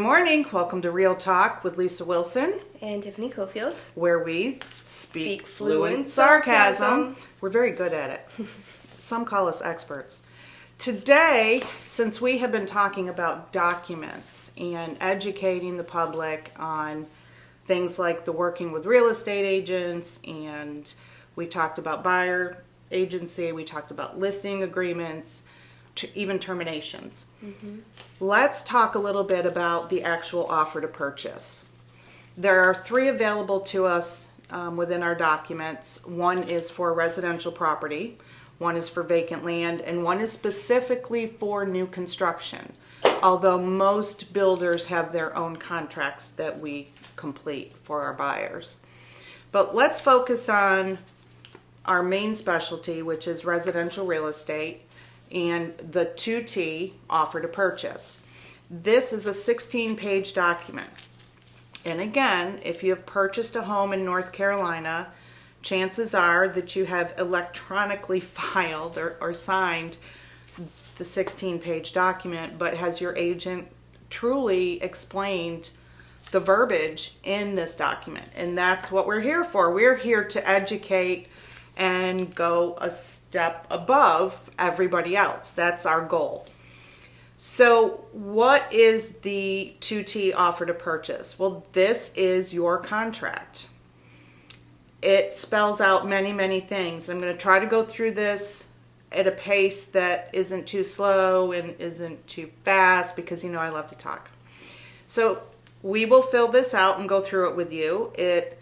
Good morning. Welcome to RealE Talk with Lisa Wilson, and Tiffany Cofield, where we speak fluent sarcasm. We're very good at it. Some call us experts. Today, since we have been talking about documents and educating the public on things like the working with real estate agents, and we talked about buyer agency, we talked about listing agreements, even terminations. Let's talk a little bit about the actual offer to purchase. There are three available to us within our documents. One is for residential property, one is for vacant land, and one is specifically for new construction. Although most builders have their own contracts that we complete for our buyers. But let's focus on our main specialty, which is residential real estate, and the 2T offer to purchase. This is a 16-page document. And again, if you have purchased a home in North Carolina, chances are that you have electronically filed or signed the 16-page document, but has your agent truly explained the verbiage in this document? And that's what we're here for. We're here to educate and go a step above everybody else. That's our goal. So what is the 2T offer to purchase? Well, this is your contract. It spells out many, many things. I'm going to try to go through this at a pace that isn't too slow and isn't too fast, because you know I love to talk. So we will fill this out and go through it with you. It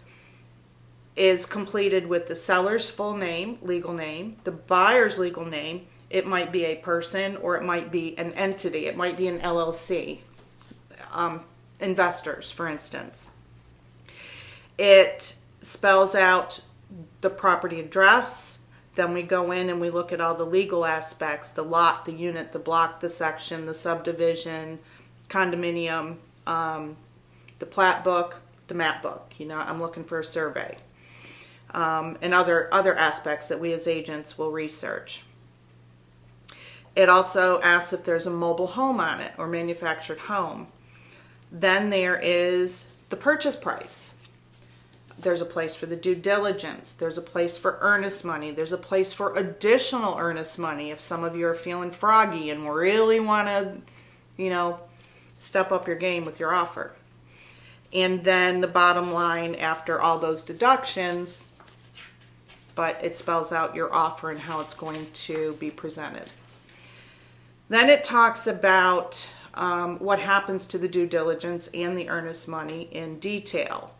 is completed with the seller's full name, legal name, the buyer's legal name. It might be a person or it might be an entity. It might be an LLC. Investors, for instance. It spells out the property address. Then we go in and we look at all the legal aspects, the lot, the unit, the block, the section, the subdivision, condominium, the plat book, the map book. You know, I'm looking for a survey. And other aspects that we as agents will research. It also asks if there's a mobile home on it or manufactured home. Then there is the purchase price. There's a place for the due diligence. There's a place for earnest money. There's a place for additional earnest money if some of you are feeling froggy and really want to, step up your game with your offer. And then the bottom line after all those deductions, but it spells out your offer and how it's going to be presented. Then it talks about what happens to the due diligence and the earnest money in detail.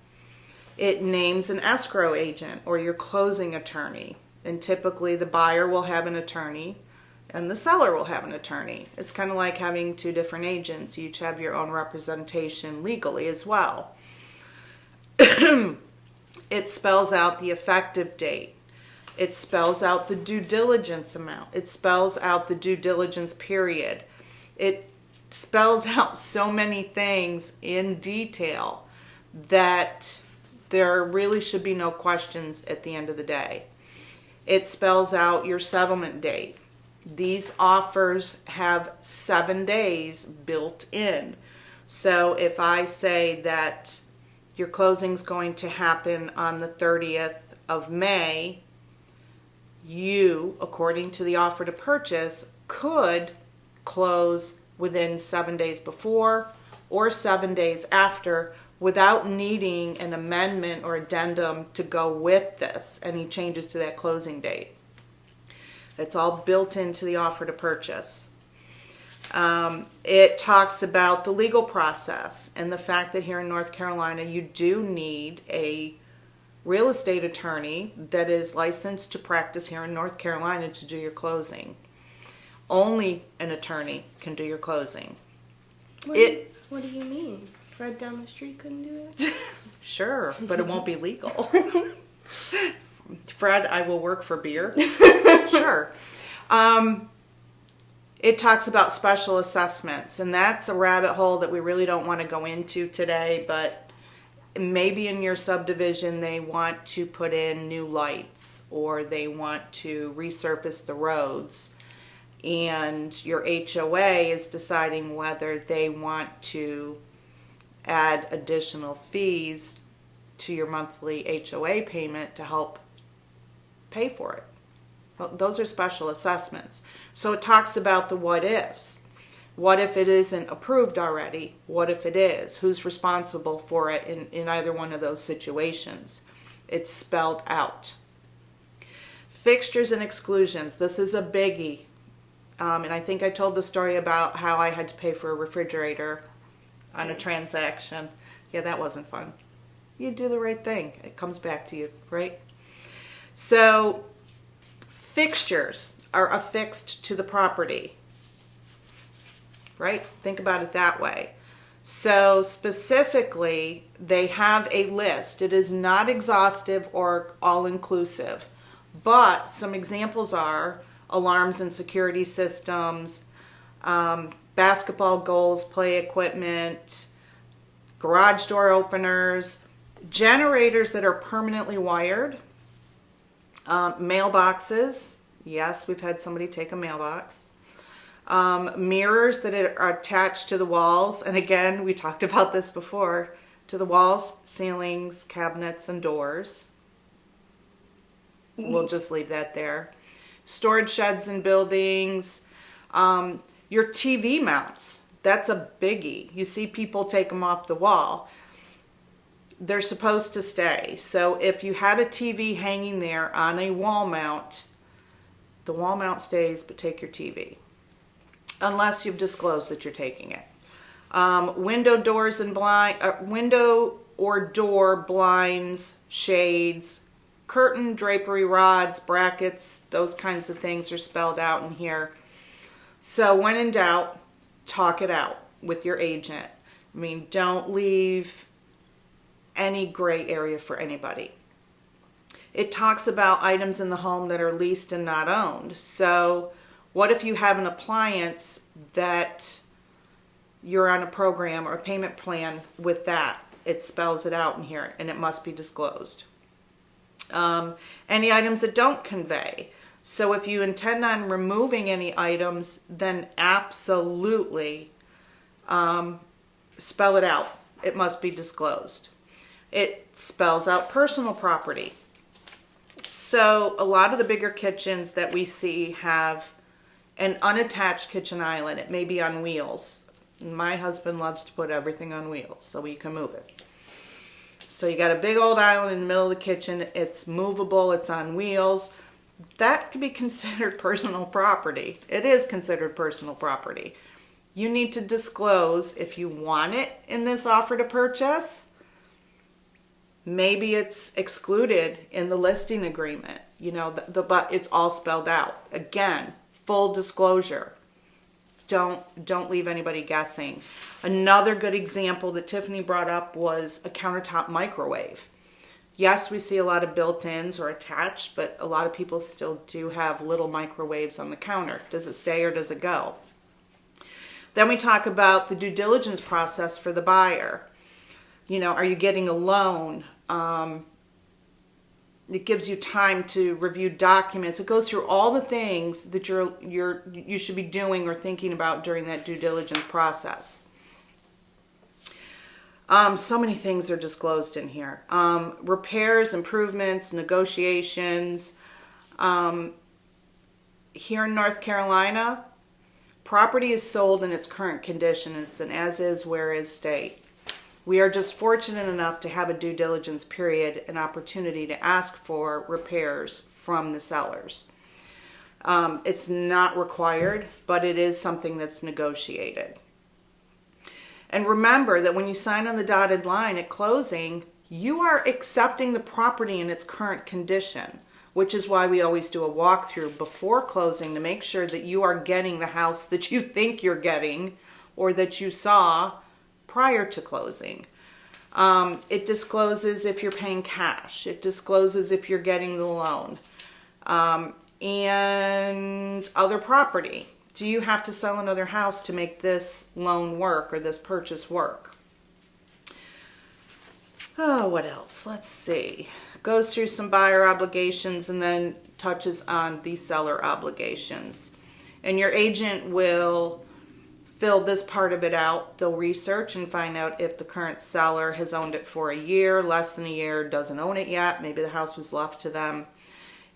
It names an escrow agent or your closing attorney. And typically the buyer will have an attorney and the seller will have an attorney. It's kind of like having two different agents. You each have your own representation legally as well. It spells out the effective date. It spells out the due diligence amount. It spells out the due diligence period. It spells out so many things in detail that there really should be no questions at the end of the day. It spells out your settlement date. These offers have 7 days built in. So if I say that your closing's going to happen on the 30th of May, you, according to the offer to purchase, could close within 7 days before or 7 days after without needing an amendment or addendum to go with this, any changes to that closing date. It's all built into the offer to purchase. It talks about the legal process and the fact that here in North Carolina you do need a real estate attorney that is licensed to practice here in North Carolina to do your closing. Only an attorney can do your closing. What do you mean? Fred down the street couldn't do it? Sure, but it won't be legal. Fred, I will work for beer. Sure. It talks about special assessments, and that's a rabbit hole that we really don't want to go into today, but maybe in your subdivision they want to put in new lights or they want to resurface the roads, and your HOA is deciding whether they want to add additional fees to your monthly HOA payment to help pay for it. Well, those are special assessments. So it talks about the what ifs. What if it isn't approved already? What if it is? Who's responsible for it in either one of those situations? It's spelled out. Fixtures and exclusions. This is a biggie. And I think I told the story about how I had to pay for a refrigerator on a transaction. Yeah, that wasn't fun. You do the right thing. It comes back to you, right? So, fixtures are affixed to the property, right? Think about it that way. So, specifically, they have a list. It is not exhaustive or all-inclusive, but some examples are alarms and security systems, basketball goals, play equipment, garage door openers, generators that are permanently wired, mailboxes. Yes, we've had somebody take a mailbox. Mirrors that are attached to the walls. And again, we talked about this before. To the walls, ceilings, cabinets, and doors. We'll just leave that there. Storage sheds and buildings. Your TV mounts. That's a biggie. You see people take them off the wall. They're supposed to stay. So if you had a TV hanging there on a wall mount, the wall mount stays, but take your TV. Unless you've disclosed that you're taking it. Window or door blinds, shades, curtain, drapery rods, brackets, those kinds of things are spelled out in here. So when in doubt, talk it out with your agent. I mean, don't leave any gray area for anybody. It talks about items in the home that are leased and not owned. So what if you have an appliance that you're on a program or a payment plan with that? It spells it out in here, and it must be disclosed. Any items that don't convey. So if you intend on removing any items, then absolutely spell it out. It must be disclosed. It spells out personal property. So a lot of the bigger kitchens that we see have an unattached kitchen island. It may be on wheels. My husband loves to put everything on wheels so you can move it. So you got a big old island in the middle of the kitchen. It's movable. It's on wheels. That could be considered personal property. It is considered personal property. You need to disclose if you want it in this offer to purchase. Maybe it's excluded in the listing agreement, but it's all spelled out. Again, full disclosure. Don't leave anybody guessing. Another good example that Tiffany brought up was a countertop microwave. Yes, we see a lot of built-ins or attached, but a lot of people still do have little microwaves on the counter. Does it stay or does it go? Then we talk about the due diligence process for the buyer. Are you getting a loan? It gives you time to review documents. It goes through all the things that you should be doing or thinking about during that due diligence process. So many things are disclosed in here. Repairs, improvements, negotiations. Here in North Carolina, property is sold in its current condition. It's an as-is, where-is state. We are just fortunate enough to have a due diligence period, an opportunity to ask for repairs from the sellers. It's not required, but it is something that's negotiated. And remember that when you sign on the dotted line at closing, you are accepting the property in its current condition, which is why we always do a walkthrough before closing to make sure that you are getting the house that you think you're getting or that you saw prior to closing. It discloses if you're paying cash. It discloses if you're getting the loan. And other property. Do you have to sell another house to make this loan work or this purchase work? Oh, what else? Let's see. Goes through some buyer obligations and then touches on the seller obligations. And your agent will fill this part of it out. They'll research and find out if the current seller has owned it for a year, less than a year, doesn't own it yet. Maybe the house was left to them.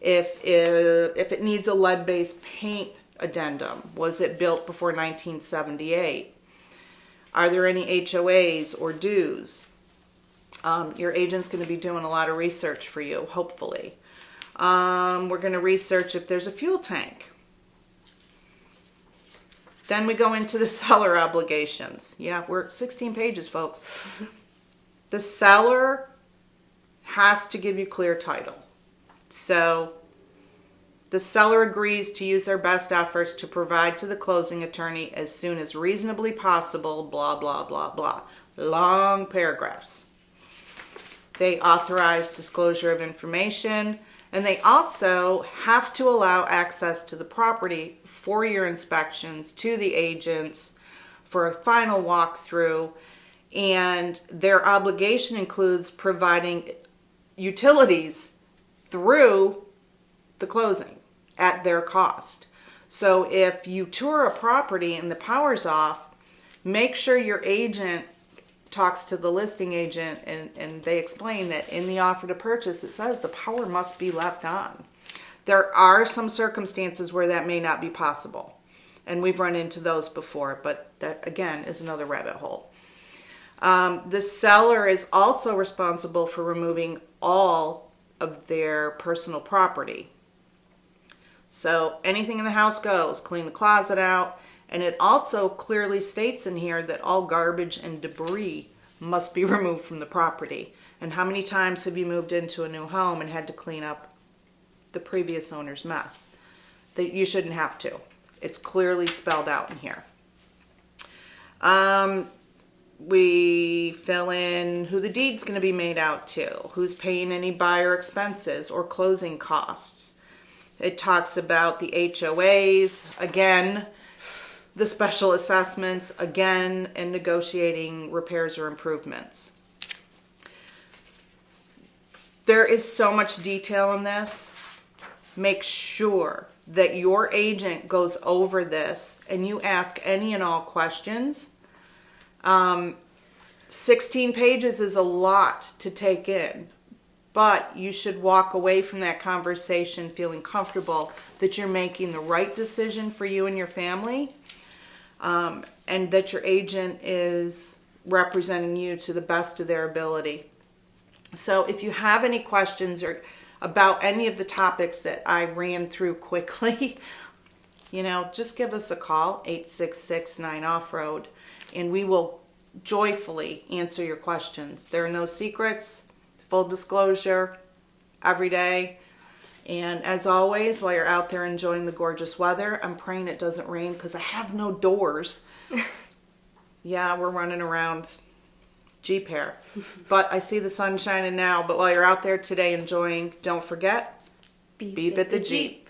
If it needs a lead-based paint addendum, was it built before 1978? Are there any HOAs or dues? Your agent's going to be doing a lot of research for you, hopefully. We're going to research if there's a fuel tank. Then we go into the seller obligations. Yeah, we're at 16 pages, folks. The seller has to give you clear title. So the seller agrees to use their best efforts to provide to the closing attorney as soon as reasonably possible, blah, blah, blah, blah. Long paragraphs. They authorize disclosure of information, and they also have to allow access to the property for your inspections, to the agents, for a final walkthrough, and their obligation includes providing utilities through the closing at their cost. So if you tour a property and the power's off, make sure your agent talks to the listing agent and they explain that in the offer to purchase it says the power must be left on. There are some circumstances where that may not be possible, and we've run into those before, but that again is another rabbit hole. The seller is also responsible for removing all of their personal property. So anything in the house goes. Clean the closet out. And it also clearly states in here that all garbage and debris must be removed from the property. And how many times have you moved into a new home and had to clean up the previous owner's mess? That you shouldn't have to. It's clearly spelled out in here. We fill in who the deed's going to be made out to, who's paying any buyer expenses or closing costs. It talks about the HOAs, again, the special assessments, again, and negotiating repairs or improvements. There is so much detail in this. Make sure that your agent goes over this and you ask any and all questions. 16 pages is a lot to take in, but you should walk away from that conversation feeling comfortable that you're making the right decision for you and your family, and that your agent is representing you to the best of their ability. So if you have any questions or about any of the topics that I ran through quickly, just give us a call, 866-9-OFF-ROAD, and we will joyfully answer your questions. There are no secrets, full disclosure, every day. And as always, while you're out there enjoying the gorgeous weather, I'm praying it doesn't rain because I have no doors. Yeah, we're running around Jeep hair. But I see the sun shining now. But while you're out there today enjoying, don't forget, beep at the Jeep.